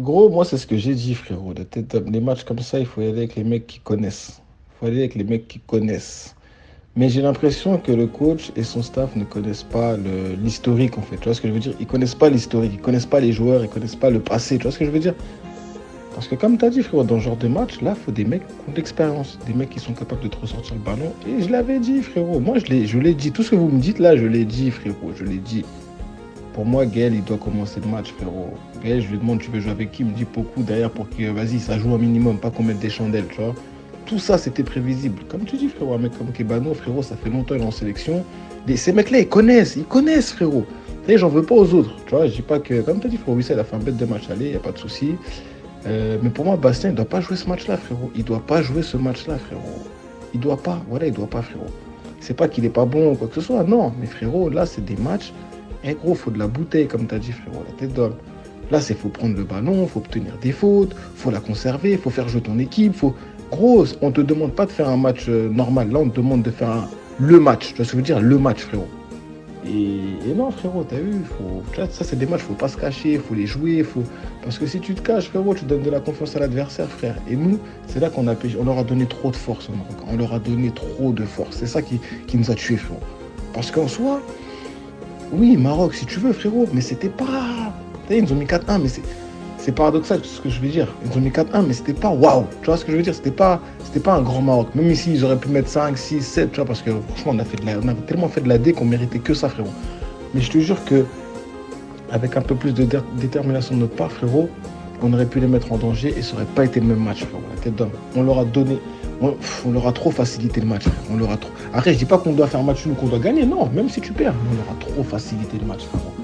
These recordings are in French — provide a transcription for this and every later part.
Gros, moi, c'est ce que j'ai dit, frérot. Les matchs comme ça, il faut y aller avec les mecs qui connaissent. Il faut aller avec les mecs qui connaissent. Mais j'ai l'impression que le coach et son staff ne connaissent pas l'historique, en fait. Tu vois ce que je veux dire? Ils connaissent pas l'historique, ils connaissent pas les joueurs, ils connaissent pas le passé. Tu vois ce que je veux dire? Parce que comme tu as dit, frérot, dans ce genre de match, là, il faut des mecs qui ont de l'expérience, des mecs qui sont capables de te ressortir le ballon. Et je l'avais dit, frérot. Moi, je l'ai dit. Tout ce que vous me dites là, je l'ai dit, frérot. Je l'ai dit. Pour moi, Gaël, il doit commencer le match, frérot. Gaël, je lui demande, tu veux jouer avec qui? Il me dit beaucoup derrière pour que, vas-y, ça joue un minimum, pas qu'on mette des chandelles, tu vois. Tout ça, c'était prévisible. Comme tu dis, frérot, un mec comme Kebano, frérot, ça fait longtemps qu'il est en sélection. Ces mecs-là, ils connaissent, frérot. Et j'en veux pas aux autres, tu vois. Je dis pas que, comme tu as dit, frérot, Wissel a fait un bête de match aller, il n'y a pas de souci. Mais pour moi, Bastien, il doit pas jouer ce match-là, frérot. Il doit pas jouer ce match-là, frérot. Il doit pas, voilà, il doit pas, frérot. C'est pas qu'il est pas bon ou quoi que ce soit, non. Mais frérot, là, c'est des matchs. Eh gros, faut de la bouteille, comme tu as dit, frérot, la tête d'homme. Là, c'est faut prendre le ballon, faut obtenir des fautes, faut la conserver, faut faire jouer ton équipe. Gros, on te demande pas de faire un match normal. Là, on te demande de faire le match. Tu vois ce que je veux dire? Le match, frérot. Et non, frérot, t'as vu, tu vois, ça, c'est des matchs, faut pas se cacher, faut les jouer. Parce que si tu te caches, frérot, tu donnes de la confiance à l'adversaire, frère. Et nous, c'est là on leur a donné trop de force au Maroc. On leur a donné trop de force. C'est ça qui nous a tués, frérot. Parce qu'en soi, oui, Maroc, si tu veux, frérot, mais c'était pas. Ils nous ont mis 4-1, mais c'est paradoxal ce que je veux dire. Ils nous ont mis 4-1, mais c'était pas waouh. Tu vois ce que je veux dire? C'était pas un grand Maroc. Même ici, ils auraient pu mettre 5, 6, 7, tu vois, parce que franchement, on a tellement fait de la D qu'on méritait que ça, frérot. Mais je te jure que avec un peu plus de détermination de notre part, frérot, on aurait pu les mettre en danger et ça aurait pas été le même match, frérot. La tête d'homme. On leur a donné. On leur a trop facilité le match, frère. On leur a trop. Après, je dis pas qu'on doit faire un match nul ou qu'on doit gagner, non, même si tu perds, on leur a trop facilité le match, frérot.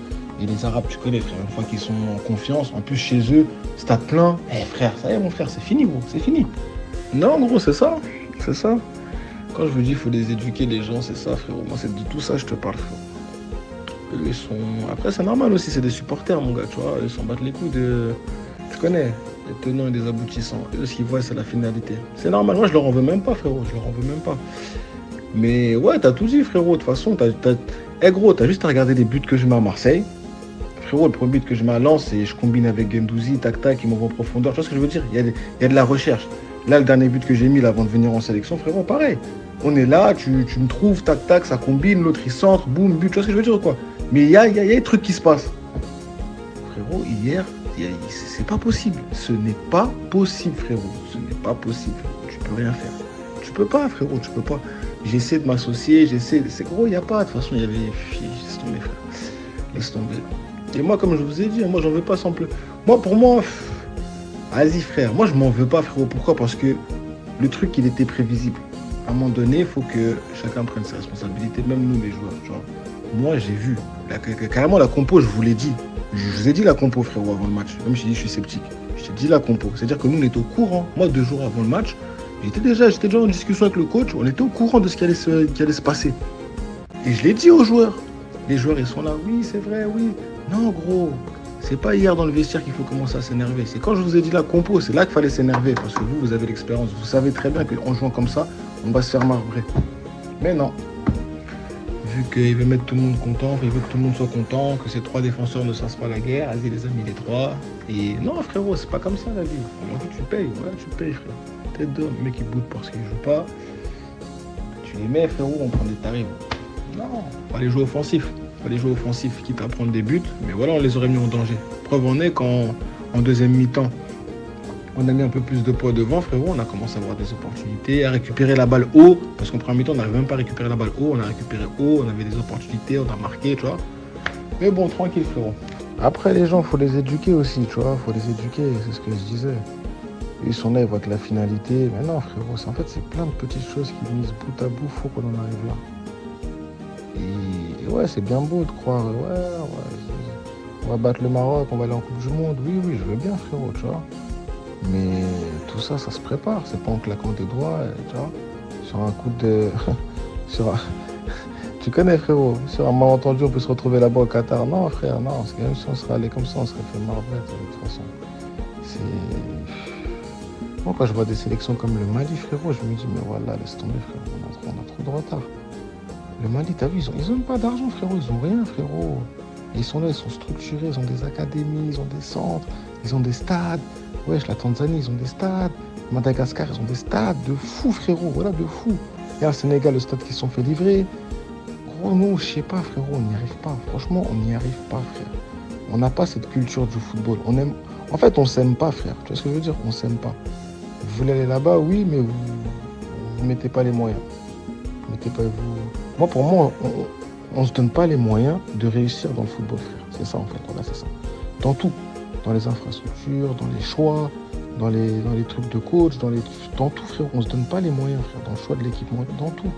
Et les Arabes, tu connais, frère, une fois qu'ils sont en confiance, en plus chez eux, stade plein, eh frère, ça y est, mon frère, c'est fini, gros, c'est fini. Non, gros, c'est ça, c'est ça. Quand je vous dis qu'il faut les éduquer, les gens, c'est ça, frérot. Moi, c'est de tout ça que je te parle, frérot. Eux, ils sont. Après, c'est normal aussi, c'est des supporters, mon gars, tu vois. Ils s'en battent les couilles de. Tu connais, les tenants et les aboutissants. Eux, ce qu'ils voient, c'est la finalité. C'est normal, moi, je leur en veux même pas, frérot. Je leur en veux même pas. Mais ouais, t'as tout dit, frérot. De toute façon, Eh, gros, t'as juste à regarder les buts que je mets à Marseille. Frérot, le premier but que je mets à Lens, c'est je combine avec Gendouzi, tac tac, il m'envoie en profondeur. Tu vois ce que je veux dire? Il y a de la recherche. Là, le dernier but que j'ai mis là, avant de venir en sélection, frérot, pareil. On est là, tu me trouves, tac tac, ça combine, l'autre il centre, boum, but. Tu vois ce que je veux dire ou quoi? Mais il y a des trucs qui se passent. Frérot, hier, c'est pas possible. Ce n'est pas possible, frérot. Ce n'est pas possible. Tu peux rien faire. Tu peux pas, frérot, tu peux pas. J'essaie de m'associer, C'est gros, il n'y a pas. De toute façon, il y avait. Laisse tomber, frère. Laisse tomber. Et moi, comme je vous ai dit, moi, j'en veux pas sans plus. Moi, pour moi, vas-y, frère. Moi, je m'en veux pas, frérot. Pourquoi? Parce que le truc, il était prévisible. À un moment donné, il faut que chacun prenne ses responsabilités, même nous, les joueurs. Tu vois. Moi, j'ai vu. Carrément, la compo, je vous l'ai dit. Je vous ai dit la compo, frérot, avant le match. Même si je dis je suis sceptique. Je t'ai dit la compo. C'est-à-dire que nous, on était au courant. Moi, 2 jours avant le match, j'étais déjà en discussion avec le coach. On était au courant de ce qui allait se passer. Et je l'ai dit aux joueurs. Les joueurs, ils sont là. Oui, c'est vrai, oui. Non, gros. C'est pas hier dans le vestiaire qu'il faut commencer à s'énerver. C'est quand je vous ai dit la compo, c'est là qu'il fallait s'énerver. Parce que vous avez l'expérience. Vous savez très bien qu'en jouant comme ça, on va se faire marbrer. Mais non. Vu qu'il veut mettre tout le monde content, il veut que tout le monde soit content, que ces 3 défenseurs ne fassent pas la guerre, vas-y les amis, les 3. Et non frérot, c'est pas comme ça la vie. Aujourd'hui tu payes, voilà, tu payes frérot. Tête d'homme, mec qui boude parce qu'il joue pas. Tu les mets frérot, on prend des tarifs. Non, faut aller jouer offensif. Faut aller jouer offensif, quitte à prendre des buts. Mais voilà, on les aurait mis en danger. Preuve en est qu'en deuxième mi-temps, on a mis un peu plus de poids devant, frérot. On a commencé à avoir des opportunités, à récupérer la balle haut. Parce qu'en premier mi-temps, on n'arrivait même pas à récupérer la balle haut. On a récupéré haut, on avait des opportunités, on a marqué, tu vois. Mais bon, tranquille, frérot. Après, les gens, faut les éduquer aussi, tu vois. Faut les éduquer, c'est ce que je disais. Ils sont là, ils voient que la finalité. Mais non, frérot, c'est plein de petites choses qui misent bout à bout. Faut qu'on en arrive là. Et ouais, c'est bien beau de croire, on va battre le Maroc, on va aller en Coupe du Monde. Oui, oui, je veux bien, frérot, tu vois. Mais tout ça, ça se prépare. C'est pas en claquant des doigts, tu vois. Sur un coup de. sur un... Tu connais, frérot. Sur un malentendu, on peut se retrouver là-bas au Qatar. Non, frère, non. Parce que même si on serait allé comme ça, on serait fait marrer, de toute façon. C'est. Moi, quand je vois des sélections comme le Mali, frérot, je me dis, mais voilà, laisse tomber, frérot. On a trop de retard. Le Mali, t'as vu, ils ont pas d'argent, frérot. Ils ont rien, frérot. Ils sont là, ils sont structurés, ils ont des académies, ils ont des centres. Ils ont des stades. Wesh, la Tanzanie, ils ont des stades. Madagascar, ils ont des stades de fou, frérot. Voilà, de fou. Et au Sénégal, le stade qui se sont fait livrer. Gros, nous, je sais pas, frérot, on n'y arrive pas. Franchement, on n'y arrive pas, frère. On n'a pas cette culture du football. En fait, on s'aime pas, frère. Tu vois ce que je veux dire? On s'aime pas. Vous voulez aller là-bas, oui, mais vous mettez pas les moyens. Vous mettez pas vous. Moi, pour moi, on se donne pas les moyens de réussir dans le football, frère. C'est ça, en fait. Voilà, c'est ça. Dans tout. Dans les infrastructures, dans les choix, dans les trucs de coach, dans tout, frère. On se donne pas les moyens, frère. Dans le choix de l'équipement, dans tout.